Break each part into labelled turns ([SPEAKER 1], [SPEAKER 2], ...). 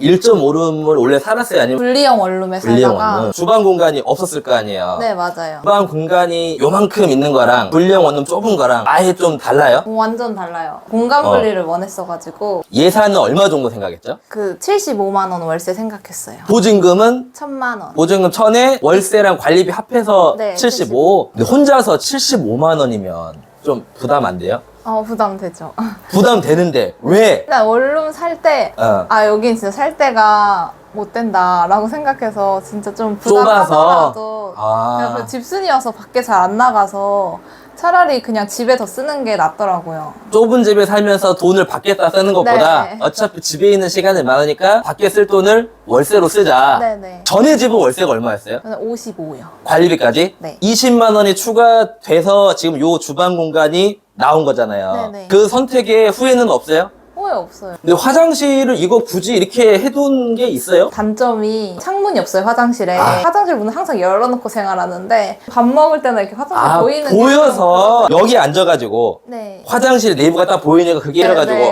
[SPEAKER 1] 1.5룸을 원래 살았어요? 아니면
[SPEAKER 2] 분리형 원룸에
[SPEAKER 1] 분리형
[SPEAKER 2] 살다가
[SPEAKER 1] 원룸? 주방 공간이 없었을 거 아니에요?
[SPEAKER 2] 네, 맞아요.
[SPEAKER 1] 주방 공간이 요만큼 있는 거랑 분리형 원룸 좁은 거랑 아예 좀 달라요?
[SPEAKER 2] 완전 달라요. 공간 분리를 원했어가지고
[SPEAKER 1] 예산은 얼마 정도 생각했죠?
[SPEAKER 2] 그 75만 원 월세 생각했어요.
[SPEAKER 1] 보증금은
[SPEAKER 2] 1,000만 원.
[SPEAKER 1] 보증금 1,000에 월세랑 관리비 합해서
[SPEAKER 2] 네,
[SPEAKER 1] 75. 근데 혼자서 75만 원이면 좀 부담 안 돼요?
[SPEAKER 2] 부담되죠.
[SPEAKER 1] 부담 되는데 왜?
[SPEAKER 2] 일단 원룸 살 때, 여긴 진짜 살 때가 못 된다라고 생각해서 진짜 좀 부담하더라도 그냥 그 집순이어서 밖에 잘 안 나가서 차라리 그냥 집에 더 쓰는 게 낫더라고요.
[SPEAKER 1] 좁은 집에 살면서 돈을 밖에다 쓰는 것보다
[SPEAKER 2] 네.
[SPEAKER 1] 어차피 집에 있는 시간이 많으니까 밖에 쓸 돈을 월세로 쓰자.
[SPEAKER 2] 네네.
[SPEAKER 1] 전에 집은 월세가 얼마였어요?
[SPEAKER 2] 저는 55요.
[SPEAKER 1] 관리비까지?
[SPEAKER 2] 네.
[SPEAKER 1] 20만 원이 추가돼서 지금 요 주방 공간이 나온 거잖아요.
[SPEAKER 2] 네네.
[SPEAKER 1] 그 선택에 후회는 없어요?
[SPEAKER 2] 후회 없어요.
[SPEAKER 1] 근데 화장실을 이거 굳이 이렇게 해둔 게 있어요?
[SPEAKER 2] 단점이 창문이 없어요, 화장실에. 화장실 문을 항상 열어놓고 생활하는데 밥 먹을 때는 이렇게 화장실 보이는 게
[SPEAKER 1] 보여서 여기 앉아가지고
[SPEAKER 2] 네.
[SPEAKER 1] 화장실 내부가 딱 보이니까 그게
[SPEAKER 2] 네,
[SPEAKER 1] 해가지고
[SPEAKER 2] 네.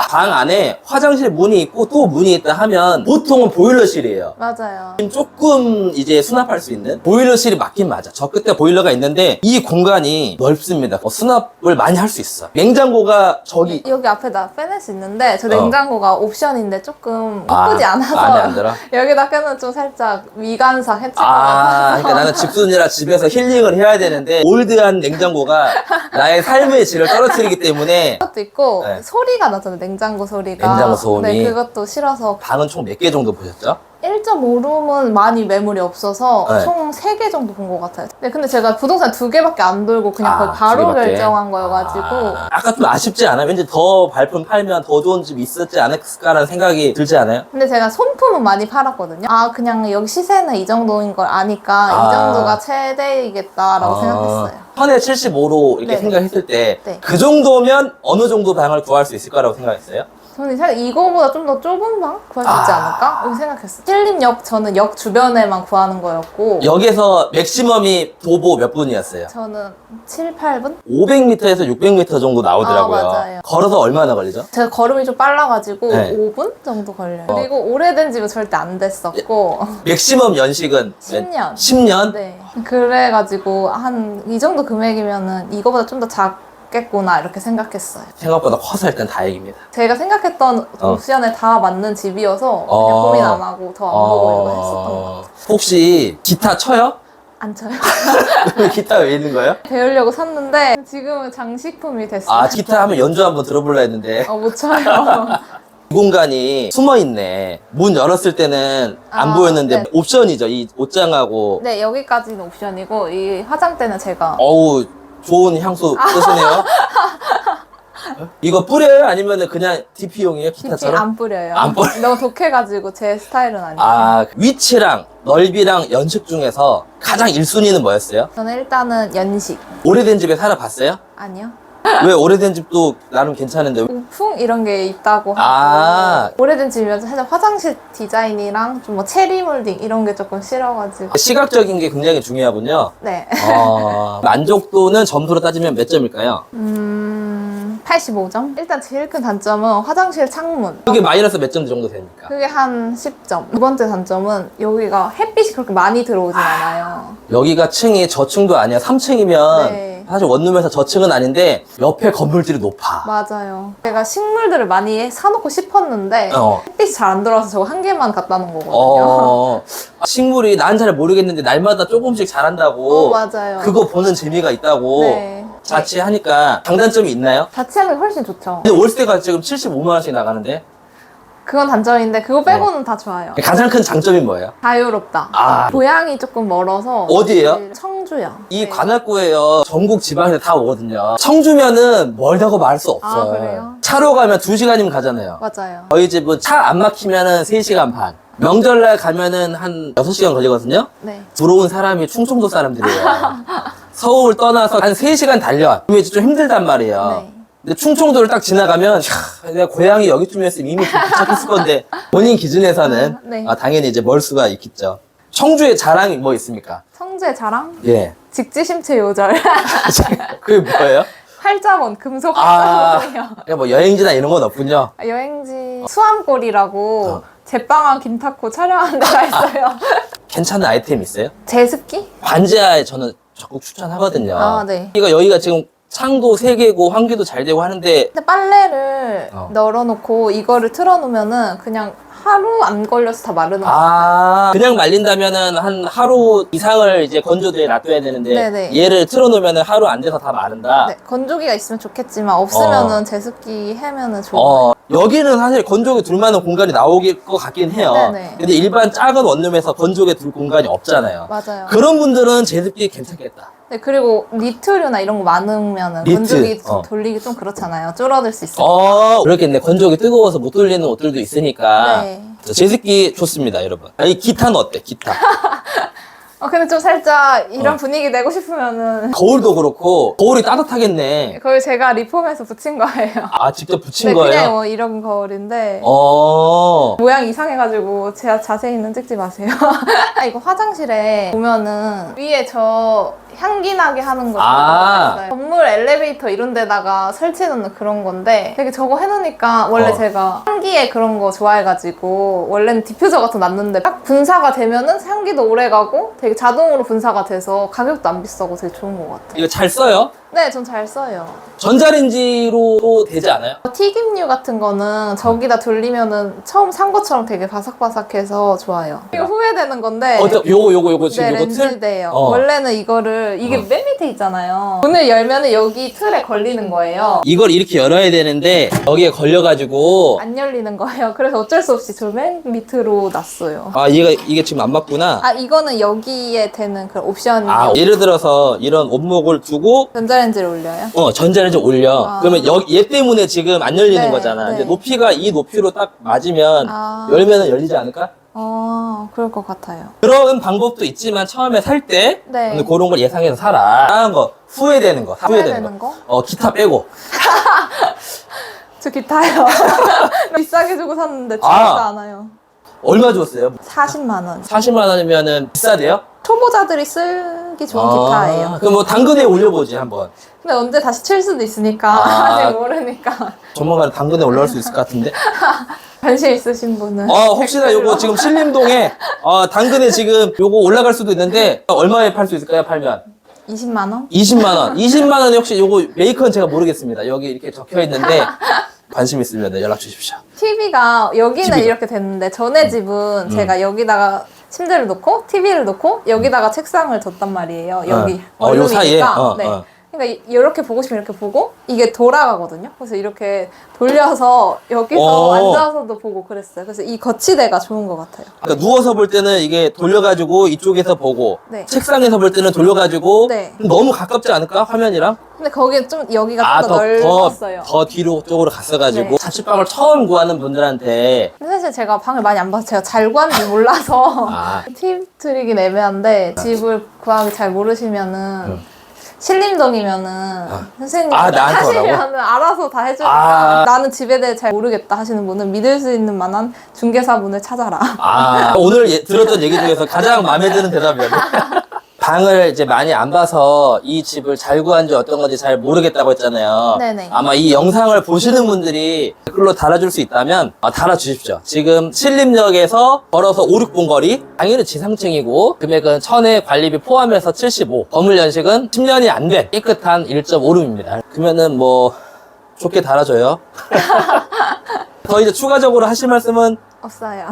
[SPEAKER 1] 방 안에 화장실 문이 있고 또 문이 있다 하면 보통은 보일러실이에요.
[SPEAKER 2] 맞아요.
[SPEAKER 1] 조금 이제 수납할 수 있는 보일러실이 맞긴 맞아. 저 끝에 보일러가 있는데 이 공간이 넓습니다. 수납을 많이 할 수 있어. 냉장고가 저기
[SPEAKER 2] 여기 앞에다 빼낼 수 있는데 저 냉장고가 옵션인데 조금 예쁘지 않아서
[SPEAKER 1] 마음에 안 들어?
[SPEAKER 2] 여기다 껴는 좀 살짝 미간사 해칠 것 같아서
[SPEAKER 1] 그러니까 나는 집순이라 집에서 힐링을 해야 되는데 올드한 냉장고가 나의 삶의 질을 떨어뜨리기 때문에
[SPEAKER 2] 그것도 있고
[SPEAKER 1] 네.
[SPEAKER 2] 소리가 나잖아요, 냉장고 소리가.
[SPEAKER 1] 냉장고 소음이.
[SPEAKER 2] 네, 그것도 싫어서.
[SPEAKER 1] 방은 총 몇 개 정도 보셨죠?
[SPEAKER 2] 1.5룸은 많이 매물이 없어서
[SPEAKER 1] 네.
[SPEAKER 2] 총 3개 정도 본 것 같아요. 네, 근데 제가 부동산 2개밖에 안 돌고 그냥 거의
[SPEAKER 1] 두
[SPEAKER 2] 바로
[SPEAKER 1] 개밖에?
[SPEAKER 2] 결정한 거여가지고.
[SPEAKER 1] 아까 좀 아쉽지 않아요? 왠지 더 발품 팔면 더 좋은 집이 있었지 않을까라는 생각이 들지 않아요?
[SPEAKER 2] 근데 제가 손품은 많이 팔았거든요. 그냥 여기 시세는 이 정도인 걸 아니까 이 정도가 최대이겠다라고 생각했어요.
[SPEAKER 1] 현에 75로 이렇게
[SPEAKER 2] 네네.
[SPEAKER 1] 생각했을 때
[SPEAKER 2] 네.
[SPEAKER 1] 그 정도면 어느 정도 방을 구할 수 있을 거라고 생각했어요?
[SPEAKER 2] 저는 사실 이거보다 좀 더 좁은 방 구할 수 있지 않을까? 이렇게 생각했어요. 신림역 저는 역 주변에만 구하는 거였고
[SPEAKER 1] 여기서 맥시멈이 도보 몇 분이었어요?
[SPEAKER 2] 저는 7, 8분?
[SPEAKER 1] 500m에서 600m 정도 나오더라고요.
[SPEAKER 2] 맞아요.
[SPEAKER 1] 걸어서 얼마나 걸리죠?
[SPEAKER 2] 제가 걸음이 좀 빨라가지고
[SPEAKER 1] 네.
[SPEAKER 2] 5분 정도 걸려요. 그리고 오래된 집은 절대 안 됐었고
[SPEAKER 1] 맥시멈 연식은
[SPEAKER 2] 10년.
[SPEAKER 1] 10년?
[SPEAKER 2] 네. 그래가지고 한 이 정도 금액이면은 이거보다 좀 더 작겠구나 이렇게 생각했어요.
[SPEAKER 1] 생각보다 커서 일단 다행입니다.
[SPEAKER 2] 제가 생각했던 옵션에 다 맞는 집이어서 그냥 고민 안 하고 더 안 보고 이거 했었던 것 같아요.
[SPEAKER 1] 혹시 기타 쳐요?
[SPEAKER 2] 안 쳐요.
[SPEAKER 1] 기타 왜 있는 거예요?
[SPEAKER 2] 배우려고 샀는데 지금은 장식품이 됐어요.
[SPEAKER 1] 기타 하면 연주 한번 들어볼라 했는데
[SPEAKER 2] 못 쳐요.
[SPEAKER 1] 이 공간이 숨어있네. 문 열었을 때는 안 보였는데
[SPEAKER 2] 네.
[SPEAKER 1] 옵션이죠. 이 옷장하고
[SPEAKER 2] 네, 여기까지는 옵션이고 이 화장대는 제가
[SPEAKER 1] 어우 좋은 향수 쓰시네요. 이거 뿌려요? 아니면 그냥 DP용이에요?
[SPEAKER 2] 깊이
[SPEAKER 1] 기타처럼?
[SPEAKER 2] 안 뿌려요.
[SPEAKER 1] 안 뿌려요?
[SPEAKER 2] 너무 독해가지고 제 스타일은 아니에요.
[SPEAKER 1] 위치랑 넓이랑 연식 중에서 가장 1순위는 뭐였어요?
[SPEAKER 2] 저는 일단은 연식.
[SPEAKER 1] 오래된 집에 살아봤어요?
[SPEAKER 2] 아니요.
[SPEAKER 1] 왜 오래된 집도 나름 괜찮은데
[SPEAKER 2] 우풍 이런 게 있다고
[SPEAKER 1] 아.
[SPEAKER 2] 하고 오래된 집이면 살짝 화장실 디자인이랑 좀 뭐 체리 몰딩 이런 게 조금 싫어가지고
[SPEAKER 1] 시각적인 게 굉장히 중요하군요.
[SPEAKER 2] 네.
[SPEAKER 1] 만족도는 점수로 따지면 몇 점일까요?
[SPEAKER 2] 85점? 일단 제일 큰 단점은 화장실 창문.
[SPEAKER 1] 그게 마이너스 몇 점 정도 됩니까?
[SPEAKER 2] 그게 한 10점. 두 번째 단점은 여기가 햇빛이 그렇게 많이 들어오진 않아요.
[SPEAKER 1] 여기가 층이 저층도 아니야. 3층이면
[SPEAKER 2] 네.
[SPEAKER 1] 사실 원룸에서 저층은 아닌데 옆에 건물들이 높아.
[SPEAKER 2] 맞아요. 제가 식물들을 많이 사놓고 싶었는데 햇빛이 잘 안 들어와서 저거 한 개만 갖다 놓은 거거든요.
[SPEAKER 1] 식물이 난 잘 모르겠는데 날마다 조금씩 자란다고.
[SPEAKER 2] 맞아요.
[SPEAKER 1] 그거 보는 재미가 있다고.
[SPEAKER 2] 네.
[SPEAKER 1] 자취하니까 장단점이 있나요?
[SPEAKER 2] 자취하는 게 훨씬 좋죠.
[SPEAKER 1] 근데 월세가 지금 75만 원씩 나가는데
[SPEAKER 2] 그건 단점인데 그거 빼고는 다 좋아요.
[SPEAKER 1] 가장 큰 장점이 뭐예요?
[SPEAKER 2] 자유롭다. 고향이 조금 멀어서
[SPEAKER 1] 어디예요?
[SPEAKER 2] 청주요.
[SPEAKER 1] 이 관악구에요. 전국 지방에서 다 오거든요. 청주면은 멀다고 말할 수 없어요.
[SPEAKER 2] 그래요?
[SPEAKER 1] 차로 가면 2시간이면 가잖아요.
[SPEAKER 2] 맞아요.
[SPEAKER 1] 저희 집은 차 안 막히면은 3시간 반. 명절날 가면은 한 6시간 걸리거든요.
[SPEAKER 2] 네.
[SPEAKER 1] 들어온 사람이 충청도 사람들이에요. 서울 떠나서 한 3시간 달려. 그럼 이제 좀 힘들단 말이에요.
[SPEAKER 2] 네.
[SPEAKER 1] 근데 충청도를 딱 지나가면 내가 고향이 여기쯤이었으면 이미 도착했을 건데 본인 기준에서는
[SPEAKER 2] 네.
[SPEAKER 1] 당연히 이제 멀 수가 있겠죠. 청주의 자랑이 뭐 있습니까?
[SPEAKER 2] 청주의 자랑?
[SPEAKER 1] 예.
[SPEAKER 2] 직지심체 요절.
[SPEAKER 1] 그게 뭐예요?
[SPEAKER 2] 활자본 금속 활자본이에요.
[SPEAKER 1] 그냥 뭐 여행지나 이런 건 없군요.
[SPEAKER 2] 여행지 수암골이라고 제빵왕 김타코 촬영하는 데가 있어요.
[SPEAKER 1] 괜찮은 아이템 있어요?
[SPEAKER 2] 제습기?
[SPEAKER 1] 관제하에 저는 적극 추천하거든요.
[SPEAKER 2] 아, 네.
[SPEAKER 1] 여기가 지금 창도 3개고 환기도 잘 되고 하는데
[SPEAKER 2] 근데 빨래를 널어놓고 이거를 틀어놓으면은 그냥 하루 안 걸려서 다 마르는 거 같아요.
[SPEAKER 1] 그냥 말린다면은 한 하루 이상을 이제 건조대에 놔둬야 되는데
[SPEAKER 2] 네네.
[SPEAKER 1] 얘를 틀어놓으면은 하루 안 돼서 다 마른다.
[SPEAKER 2] 네, 건조기가 있으면 좋겠지만 없으면은 제습기 해면은 좋아요.
[SPEAKER 1] 여기는 사실 건조기 둘 만한 공간이 나올 것 같긴 해요.
[SPEAKER 2] 네네.
[SPEAKER 1] 근데 일반 작은 원룸에서 건조기 둘 공간이 없잖아요.
[SPEAKER 2] 맞아요.
[SPEAKER 1] 그런 분들은 제습기 괜찮겠다.
[SPEAKER 2] 네, 그리고 니트류나 이런 거 많으면은
[SPEAKER 1] 니트,
[SPEAKER 2] 건조기 돌리기 좀 그렇잖아요. 줄어들 수 있어요.
[SPEAKER 1] 그렇겠네. 건조기 뜨거워서 못 돌리는 옷들도 있으니까.
[SPEAKER 2] 네.
[SPEAKER 1] 제습기 좋습니다, 여러분. 이 기타는 어때? 기타.
[SPEAKER 2] 근데 좀 살짝 이런 분위기 내고 싶으면은
[SPEAKER 1] 거울도 그렇고 거울이 따뜻하겠네.
[SPEAKER 2] 그걸 제가 리폼해서 붙인 거예요.
[SPEAKER 1] 직접 붙인
[SPEAKER 2] 네,
[SPEAKER 1] 거예요?
[SPEAKER 2] 그냥 뭐 이런 거울인데 모양 이상해가지고 제가 자세히는 찍지 마세요. 이거 화장실에 보면은 위에 저 향기 나게 하는 거 있어요. 건물 엘리베이터 이런 데다가 설치해놓는 그런 건데 되게 저거 해놓으니까 원래 제가 향기에 그런 거 좋아해가지고 원래는 디퓨저 같은 거 놨는데 딱 분사가 되면은 향기도 오래가고 되게 자동으로 분사가 돼서 가격도 안 비싸고 되게 좋은 것 같아요.
[SPEAKER 1] 이거 잘 써요?
[SPEAKER 2] 네, 전 잘 써요.
[SPEAKER 1] 전자레인지로 되지 않아요?
[SPEAKER 2] 튀김류 같은 거는 저기다 돌리면은 처음 산 것처럼 되게 바삭바삭해서 좋아요. 이거 후회되는 건데
[SPEAKER 1] 요거 지금
[SPEAKER 2] 네,
[SPEAKER 1] 요거 틀?
[SPEAKER 2] 렌즈대예요. 원래는 이거를 이게 맨 밑에 있잖아요. 문을 열면은 여기 틀에 걸리는 거예요.
[SPEAKER 1] 이걸 이렇게 열어야 되는데 여기에 걸려가지고
[SPEAKER 2] 안 열리는 거예요. 그래서 어쩔 수 없이 저 맨 밑으로 놨어요.
[SPEAKER 1] 이게 지금 안 맞구나.
[SPEAKER 2] 이거는 여기에 되는 그런 옵션이
[SPEAKER 1] 예를 들어서 이런 원목을 두고
[SPEAKER 2] 전자레인지를 올려요?
[SPEAKER 1] 전자레인지 올려. 그러면 얘 때문에 지금 안 열리는
[SPEAKER 2] 네,
[SPEAKER 1] 거잖아.
[SPEAKER 2] 네.
[SPEAKER 1] 근데 높이가 이 높이로 딱 맞으면
[SPEAKER 2] 아.
[SPEAKER 1] 열면은 열리지 않을까?
[SPEAKER 2] 그럴 것 같아요.
[SPEAKER 1] 그런 방법도 있지만 처음에 살 때
[SPEAKER 2] 네.
[SPEAKER 1] 그런 걸 예상해서 사라. 다른 거 후회되는 거,
[SPEAKER 2] 후회되는 거?
[SPEAKER 1] 기타 빼고.
[SPEAKER 2] 저 기타요. 비싸게 주고 샀는데 좋지가 않아요.
[SPEAKER 1] 얼마 줬어요?
[SPEAKER 2] 40만 원.
[SPEAKER 1] 40만 원이면은 비싸대요?
[SPEAKER 2] 초보자들이 쓰기 좋은 기타예요.
[SPEAKER 1] 그럼 뭐 당근에 올려보지 한번.
[SPEAKER 2] 근데 언제 다시 칠 수도 있으니까 아직 모르니까.
[SPEAKER 1] 조만간 당근에 올라올 수 있을 것 같은데.
[SPEAKER 2] 관심 있으신 분은
[SPEAKER 1] 혹시나 요거 지금 신림동에 당근에 지금 요거 올라갈 수도 있는데 얼마에 팔 수 있을까요? 팔면
[SPEAKER 2] 20만 원?
[SPEAKER 1] 20만 원. 20만 원에 혹시 요거 메이커는 제가 모르겠습니다. 여기 이렇게 적혀 있는데 관심 있으면 연락 주십시오.
[SPEAKER 2] TV가 여기는
[SPEAKER 1] TV 가.
[SPEAKER 2] 이렇게 됐는데 전에 집은 제가 여기다가 침대를 놓고 TV를 놓고 여기다가 책상을 뒀단 말이에요. 여기
[SPEAKER 1] 요 사이에?
[SPEAKER 2] 원룸이니까. 네. 그러니까 이렇게 보고 싶으면 이렇게 보고 이게 돌아가거든요. 그래서 이렇게 돌려서 여기서 앉아서도 보고 그랬어요. 그래서 이 거치대가 좋은 것 같아요.
[SPEAKER 1] 그러니까 누워서 볼 때는 이게 돌려가지고 이쪽에서 보고
[SPEAKER 2] 네.
[SPEAKER 1] 책상에서 볼 때는 돌려가지고
[SPEAKER 2] 네.
[SPEAKER 1] 너무 가깝지 않을까? 화면이랑?
[SPEAKER 2] 근데 거기 좀 여기가 좀 더 넓었어요.
[SPEAKER 1] 더 뒤로 쪽으로 갔어가지고
[SPEAKER 2] 네.
[SPEAKER 1] 자취방을 처음 구하는 분들한테
[SPEAKER 2] 근데 사실 제가 방을 많이 안 봐서 제가 잘 구하는지 몰라서 팁 드리긴 애매한데 집을 구하기 잘 모르시면은 신림동이면은 선생님
[SPEAKER 1] 나한테
[SPEAKER 2] 하시면은 알아서 다 해주니까 나는 집에 대해 잘 모르겠다 하시는 분은 믿을 수 있는 만한 중개사분을 찾아라.
[SPEAKER 1] 오늘 들었던 얘기 중에서 가장 마음에 드는 대답이었네. 방을 이제 많이 안 봐서 이 집을 잘 구한지 어떤 건지 잘 모르겠다고 했잖아요.
[SPEAKER 2] 네네.
[SPEAKER 1] 아마 이 영상을 보시는 분들이 댓글로 달아줄 수 있다면 달아주십시오. 지금 신림역에서 걸어서 5, 6분 거리, 당연히 지상층이고 금액은 1000에 관리비 포함해서 75, 건물 연식은 10년이 안 된 깨끗한 1.5룸입니다. 그러면은 뭐 좋게 달아줘요. 더 이제 추가적으로 하실 말씀은
[SPEAKER 2] 없어요.